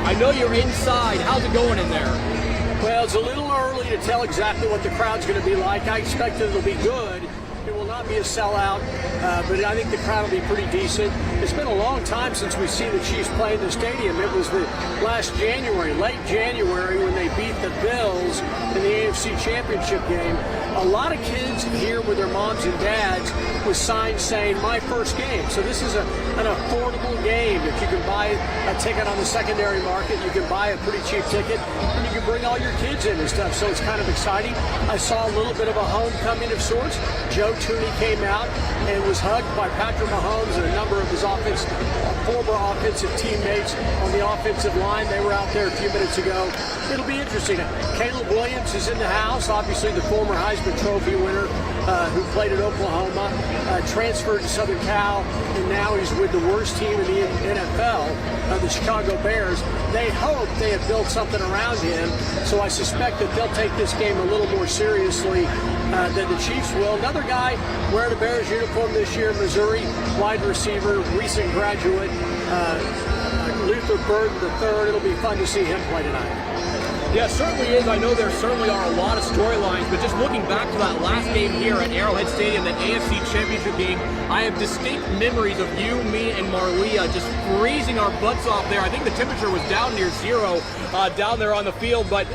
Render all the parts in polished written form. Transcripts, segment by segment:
I know you're inside. How's it going in there? Well, it's a little early to tell exactly what the crowd's going to be like. I expect it'll be good. It will not be a sellout, but I think the crowd will be pretty decent. It's been a long time since we've seen the Chiefs play in the stadium. It was the last January, late January, when they beat the Bills in the AFC Championship game. A lot of kids here with their moms and dads with signs saying, "My first game." So this is an affordable game. If you can buy a ticket on the secondary market, you can buy a pretty cheap ticket, and you can bring all your kids in and stuff. So it's kind of exciting. I saw a little bit of a homecoming of sorts. Joe Tooney came out and was hugged by Patrick Mahomes and a number of his former offensive teammates on the offensive line. They were out there a few minutes ago. It'll be interesting. Caleb Williams is in the house, obviously the former Heisman Trophy winner who played at Oklahoma, transferred to Southern Cal, and now he's with the worst team in the NFL, the Chicago Bears. They hope they have built something around him, so I suspect that they'll take this game a little more seriously than the Chiefs will. Another guy wearing a Bears uniform this year, Missouri wide receiver, recent graduate, Luther Burden III. It'll be fun to see him play tonight. Yeah, it certainly is. I know there certainly are a lot of storylines, but just looking back to that last game here at Arrowhead Stadium, that AFC Championship game, I have distinct memories of you, me, and Marlia just freezing our butts off there. I think the temperature was down near zero down there on the field, but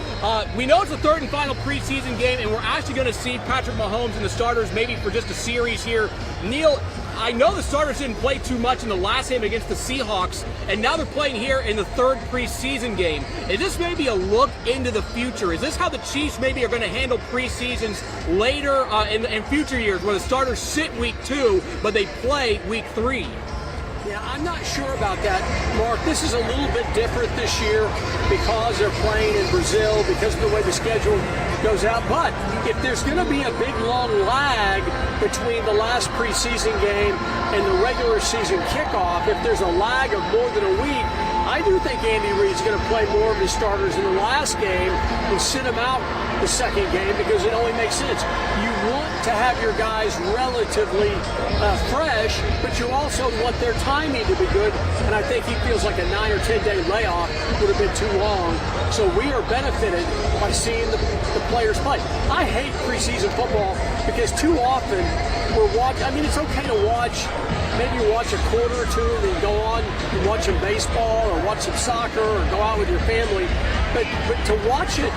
we know it's the third and final preseason game, and we're actually going to see Patrick Mahomes and the starters maybe for just a series here. Neal, I know the starters didn't play too much in the last game against the Seahawks, and now they're playing here in the third preseason game. Is this maybe a look into the future? Is this how the Chiefs maybe are going to handle preseasons later in future years, where the starters sit week 2, but they play week 3? Yeah, I'm not sure about that, Mark. This is a little bit different this year because they're playing in Brazil, because of the way the schedule goes out. But if there's going to be a big, long lag between the last preseason game and the regular season kickoff, if there's a lag of more than a week, I do think Andy Reid's going to play more of his starters in the last game and sit them out the second game, because it only makes sense. You want to have your guys relatively fresh, but you also want their timing to be good, and I think he feels like a 9 or 10 day layoff would have been too long. So we are benefited by seeing the players play. I hate preseason football because too often we're watching. I mean, it's okay to watch. Maybe you watch a quarter or two and then go on and watch some baseball or watch some soccer or go out with your family. But to watch it,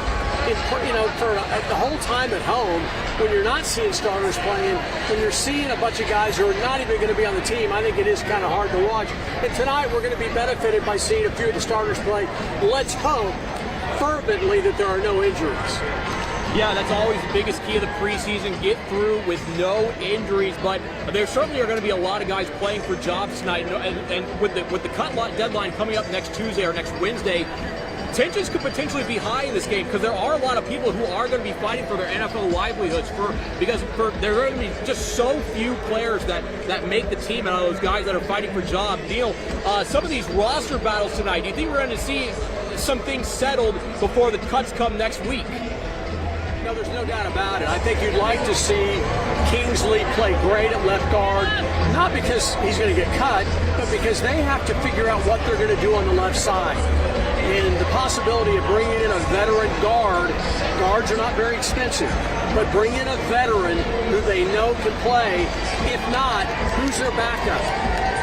for the whole time at home, when you're not seeing starters playing, when you're seeing a bunch of guys who are not even going to be on the team, I think it is kind of hard to watch. And tonight we're going to be benefited by seeing a few of the starters play. Let's hope fervently that there are no injuries. Yeah, that's always the biggest key of the preseason, get through with no injuries, but there certainly are going to be a lot of guys playing for jobs tonight, and with the cut deadline coming up next Tuesday or next Wednesday, tensions could potentially be high in this game, because there are a lot of people who are going to be fighting for their NFL livelihoods because there are going to be just so few players that make the team out of those guys that are fighting for jobs. Neal, some of these roster battles tonight, do you think we're going to see some things settled before the cuts come next week? No, there's no doubt about it. I think you'd like to see Kingsley play great at left guard, not because he's going to get cut, but because they have to figure out what they're going to do on the left side. And the possibility of bringing in a veteran guards are not very expensive, but bring in a veteran who they know can play. If not, who's their backup?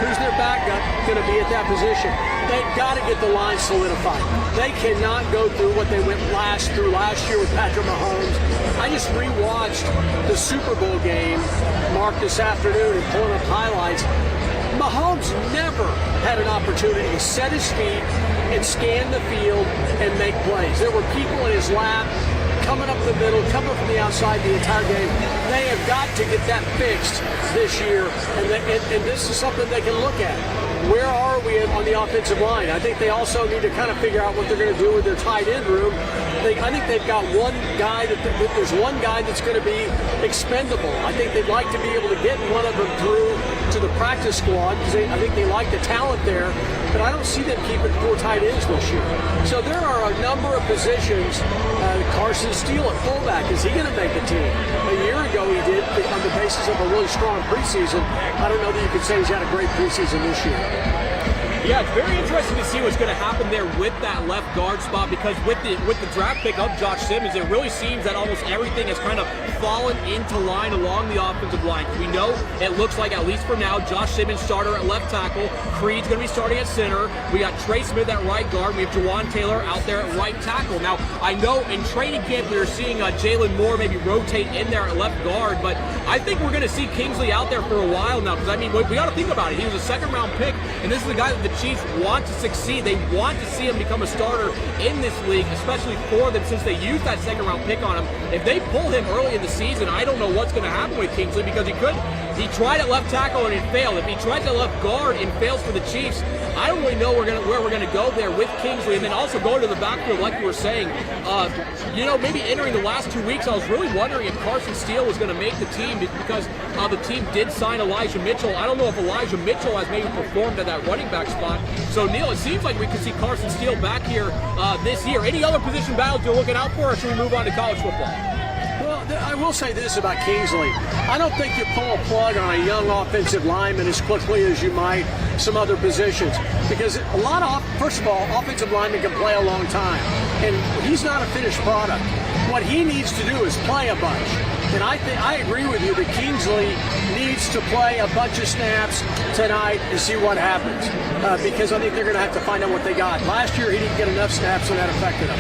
Who's their backup going to be at that position? They've got to get the line solidified. They cannot go through what they went through last year with Patrick Mahomes. I just rewatched the Super Bowl game, Mark, this afternoon, and pulling up highlights. Mahomes never had an opportunity to set his feet and scan the field and make plays. There were people in his lap coming up the middle, coming from the outside the entire game. They have got to get that fixed this year, and this is something they can look at. Where are we on the offensive line? I think they also need to kind of figure out what they're going to do with their tight end room. I think they've got one guy there's one guy that's going to be expendable. I think they'd like to be able to get one of them through to the practice squad, because I think they like the talent there, but I don't see them keeping 4 tight ends this year. So there are a number of positions. Carson Steele at fullback, is he going to make the team? A year ago he did, on the basis of a really strong preseason. I don't know that you could say he's had a great preseason this year. Yeah, it's very interesting to see what's going to happen there with that left guard spot, because with the draft pick of Josh Simmons, it really seems that almost everything has kind of fallen into line along the offensive line. We know it looks like, at least for now, Josh Simmons starter at left tackle, Creed's going to be starting at center, we got Trey Smith at right guard, we have Jawan Taylor out there at right tackle. Now, I know in training camp we were seeing Jalen Moore maybe rotate in there at left guard, but I think we're going to see Kingsley out there for a while now, because I mean, we got to think about it. He was a second-round pick, and this is a guy that the Chiefs want to succeed. They want to see him become a starter in this league, especially for them, since they used that second-round pick on him. If they pull him early in the season, I don't know what's going to happen with Kingsley, because he tried at left tackle and it failed. If he tried to left guard and fails for the Chiefs, I don't really know where we're going to go there with Kingsley. And then also going to the backfield, like you were saying, maybe entering the last 2 weeks, I was really wondering if Carson Steele was going to make the team, because the team did sign Elijah Mitchell. I don't know if Elijah Mitchell has maybe performed at that running back spot. So, Neal, it seems like we could see Carson Steele back here this year. Any other position battles you're looking out for, or should we move on to college football? Well, I will say this about Kingsley. I don't think you pull a plug on a young offensive lineman as quickly as you might some other positions, because first of all, offensive linemen can play a long time, and he's not a finished product. What he needs to do is play a bunch. And I agree with you that Kingsley needs to play a bunch of snaps tonight and see what happens, because I think they're going to have to find out what they got. Last year he didn't get enough snaps, and that affected him.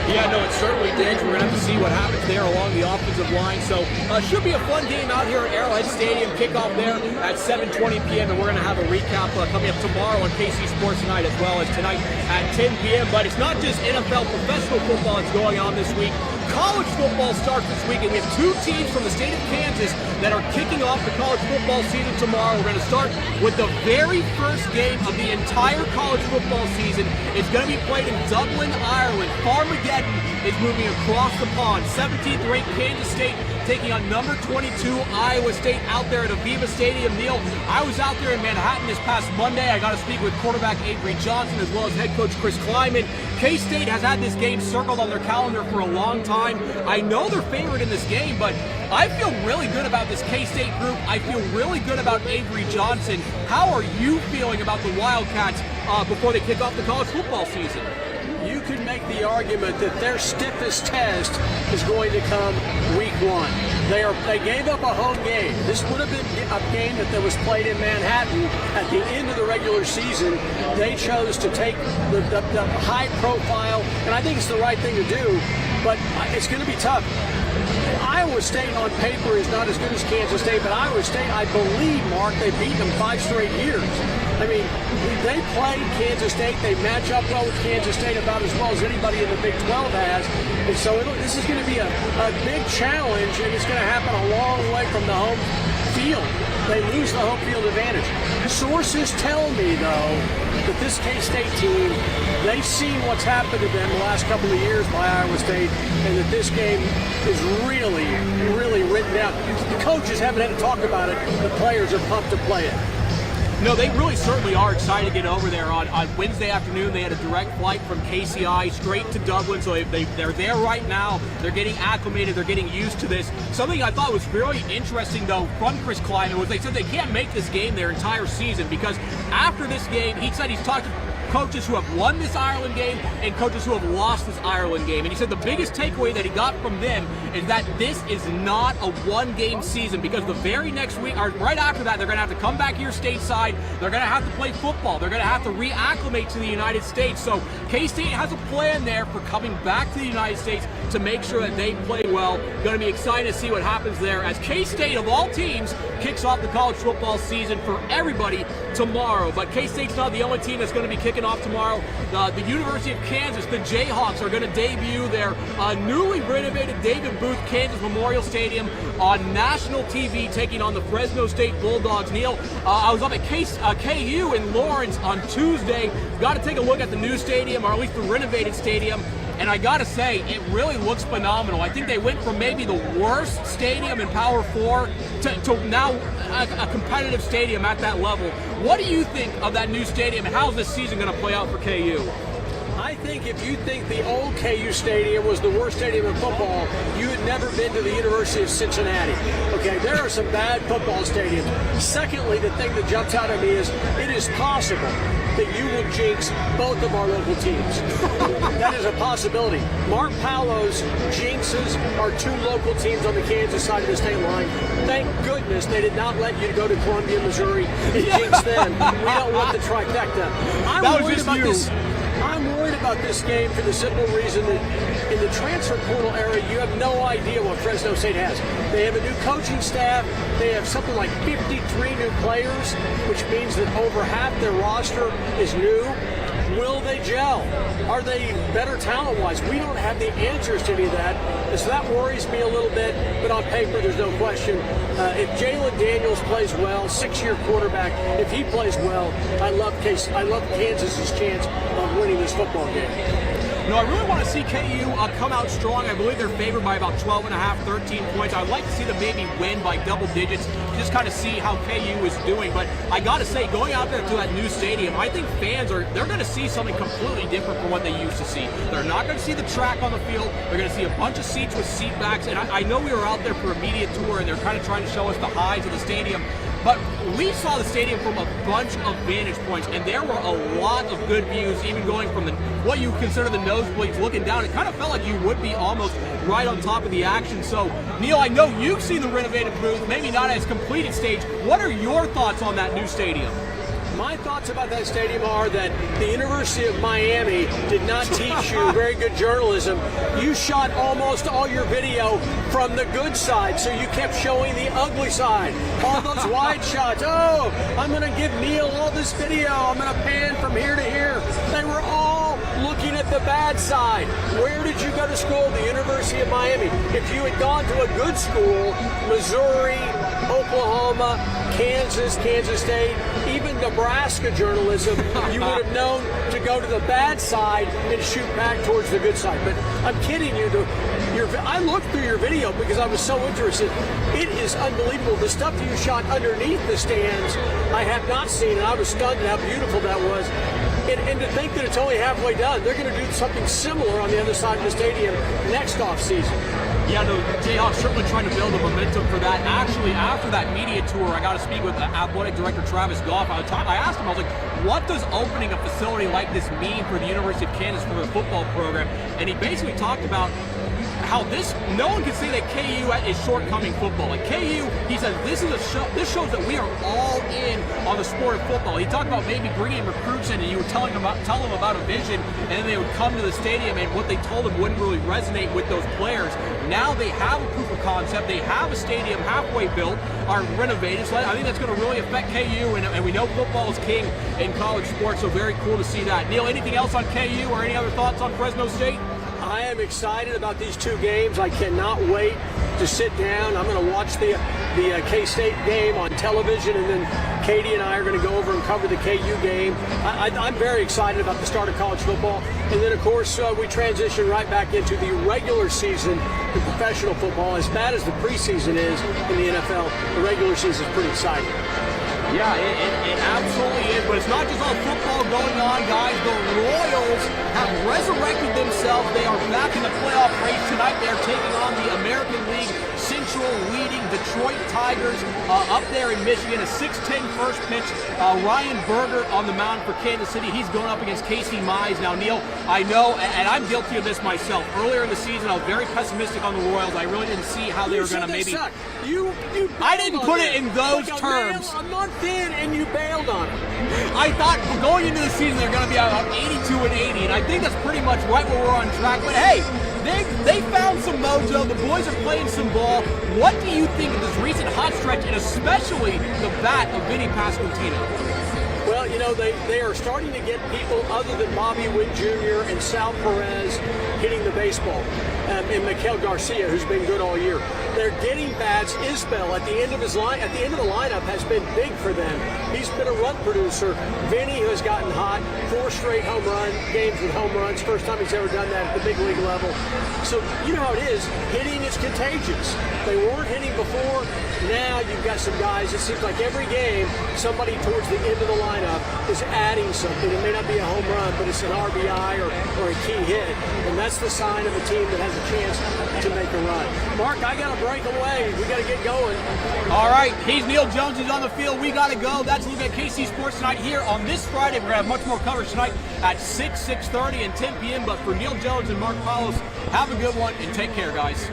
Yeah, no, it certainly did. We're going to have to see what happens there along the offensive line. So should be a fun game out here at Arrowhead Stadium. Kickoff there at 7:20 p.m. And we're going to have a recap coming up tomorrow on KC Sports Tonight, as well as tonight at 10 p.m. But it's not just NFL professional football that's going on this week. College football starts this week, and we have two teams from the state of Kansas that are kicking off the college football season tomorrow. We're going to start with the very first game of the entire college football season. It's going to be played in Dublin, Ireland. Farmageddon is moving across the pond. 17th ranked Kansas State taking on number 22 Iowa State out there at Aviva Stadium. Neal, I was out there in Manhattan this past Monday. I got to speak with quarterback Avery Johnson as well as head coach Chris Kleiman. K-State has had this game circled on their calendar for a long time. I know they're favored in this game, but I feel really good about this K-State group. I feel really good about Avery Johnson. How are you feeling about the Wildcats before they kick off the college football season? You could make the argument that their stiffest test is going to come week one. They gave up a home game. This would have been a game that was played in Manhattan at the end of the regular season. They chose to take the high profile, and I think it's the right thing to do, but it's going to be tough. Iowa State on paper is not as good as Kansas State, but Iowa State, I believe, Mark, they've beaten them 5 straight years. I mean, they played Kansas State. They match up well with Kansas State about as well as anybody in the Big 12 has. And so this is going to be a big challenge, and it's going to happen a long way from the home field. They lose the home field advantage. Sources tell me, though, that this K-State team, they've seen what's happened to them the last couple of years by Iowa State, and that this game is really, really written down. The coaches haven't had to talk about it. The players are pumped to play it. No, they really certainly are excited to get over there. On Wednesday afternoon, they had a direct flight from KCI straight to Dublin, so they're there right now. They're getting acclimated. They're getting used to this. Something I thought was really interesting, though, from Chris Kleiman was they said they can't make this game their entire season, because after this game, he said he's talked to coaches who have won this Ireland game and coaches who have lost this Ireland game. And he said the biggest takeaway that he got from them is that this is not a one-game season, because the very next week, or right after that, they're going to have to come back here stateside. They're going to have to play football. They're going to have to reacclimate to the United States. So K-State has a plan there for coming back to the United States to make sure that they play well. Going to be excited to see what happens there as K-State, of all teams, kicks off the college football season for everybody tomorrow. But K-State's not the only team that's going to be kicking off tomorrow. The University of Kansas, the Jayhawks, are going to debut their newly renovated David Booth Kansas Memorial Stadium on national TV, taking on the Fresno State Bulldogs. Neal, I was up at KU in Lawrence on Tuesday. Got to take a look at the new stadium, or at least the renovated stadium. And I got to say, it really looks phenomenal. I think they went from maybe the worst stadium in Power 4 to now a competitive stadium at that level. What do you think of that new stadium, and how's this season going to play out for KU? I think if you think the old KU Stadium was the worst stadium in football, you had never been to the University of Cincinnati. Okay, there are some bad football stadiums. Secondly, the thing that jumps out at me is it is possible that you will jinx both of our local teams. That is a possibility. Mark Poulose jinxes our two local teams on the Kansas side of the state line. Thank goodness they did not let you go to Columbia, Missouri and jinx them. We don't want the trifecta. I'm worried about this game for the simple reason that in the transfer portal era, you have no idea what Fresno State has. They have a new coaching staff. They have something like 53 new players, which means that over half their roster is new. Will they gel? Are they better talent-wise? We don't have the answers to any of that, and so that worries me a little bit, but on paper, there's no question. If Jalen Daniels plays well, 6-year quarterback, if he plays well, I love Kansas's chance of winning this football game. No, I really want to see KU come out strong. I believe they're favored by about 12.5, 13 points. I'd like to see them maybe win by double digits, just kind of see how KU is doing. But I got to say, going out there to that new stadium, I think fans they're going to see something completely different from what they used to see. They're not going to see the track on the field. They're going to see a bunch of seats with seat backs. And I know we were out there for a media tour, and they're kind of trying to show us the highs of the stadium. But we saw the stadium from a bunch of vantage points, and there were a lot of good views, even going from what you consider the nosebleeds, looking down. It kind of felt like you would be almost right on top of the action. So, Neal, I know you've seen the renovated booth, maybe not as completed stage. What are your thoughts on that new stadium? My thoughts about that stadium are that the University of Miami did not teach you very good journalism. You shot almost all your video from the good side, so you kept showing the ugly side. All those wide shots. Oh, I'm going to give Neal all this video. I'm going to pan from here to here. They were all looking at the bad side. Where did you go to school? The University of Miami. If you had gone to a good school, Missouri, Oklahoma, Kansas, Kansas State, even Nebraska journalism, you would have known to go to the bad side and shoot back towards the good side. But I'm kidding you. I looked through your video because I was so interested. It is unbelievable. The stuff that you shot underneath the stands, I have not seen, and I was stunned at how beautiful that was. And to think that it's only halfway done, they're going to do something similar on the other side of the stadium next offseason. Yeah, no, Jayhawks certainly trying to build a momentum for that. Actually, after that media tour, I got to speak with athletic director Travis Goff. I asked him, I was like, what does opening a facility like this mean for the University of Kansas for the football program? And he basically talked about how no one can say that KU is shortcoming football. Like KU, he said, this shows that we are all in on the sport of football. He talked about maybe bringing recruits in, and you would tell them about a vision, and then they would come to the stadium, and what they told them wouldn't really resonate with those players. Now they have a proof of concept. They have a stadium halfway built, are renovated. So I think that's going to really affect KU, and we know football is king in college sports, so very cool to see that. Neal, anything else on KU or any other thoughts on Fresno State? I am excited about these two games. I cannot wait to sit down. I'm going to watch the K-State game on television, and then Katie and I are going to go over and cover the KU game. I'm very excited about the start of college football. And then, of course, we transition right back into the regular season in professional football. As bad as the preseason is in the NFL, the regular season is pretty exciting. Yeah, it absolutely is, but it's not just all football going on, guys. The Royals have resurrected themselves. They are back in the playoff race tonight. They're taking on the American League Central leading Detroit Tigers up there in Michigan. A 6-10 first pitch. Ryan Berger on the mound for Kansas City. He's going up against Casey Mize. Now, Neal, I know, and I'm guilty of this myself. Earlier in the season, I was very pessimistic on the Royals. I really didn't see how they were going to maybe... I didn't put it in those terms. A month in, and you bailed on it. I thought going into the season they're going to be about 82-80, and I think that's pretty much right where we're on track. But hey, they found some mojo. The boys are playing some ball. What do you think of this recent hot stretch, and especially the bat of Vinny Pasquantino? Well, you know, they are starting to get people other than Bobby Witt Jr. and Sal Perez hitting the baseball, and Miguel Garcia, who's been good all year. They're getting bats. Isbell at the end of the lineup has been big for them. He's been a run producer. Vinny, who has gotten hot, 4 straight home run games with home runs. First time he's ever done that at the big league level. So you know how it is. Hitting is contagious. They weren't hitting before. Now you've got some guys. It seems like every game, somebody towards the end of the lineup is adding something. It may not be a home run, but it's an RBI or a key hit. And that's the sign of a team that has a chance to make a run. Mark, I got to break away. We got to get going. All right, he's Neal Jones. He's on the field. We got to go. That's a look at KC Sports tonight here on this Friday. We're going to have much more coverage tonight at 6, 6:30, and 10 p.m. But for Neal Jones and Mark Poulose, have a good one and take care, guys.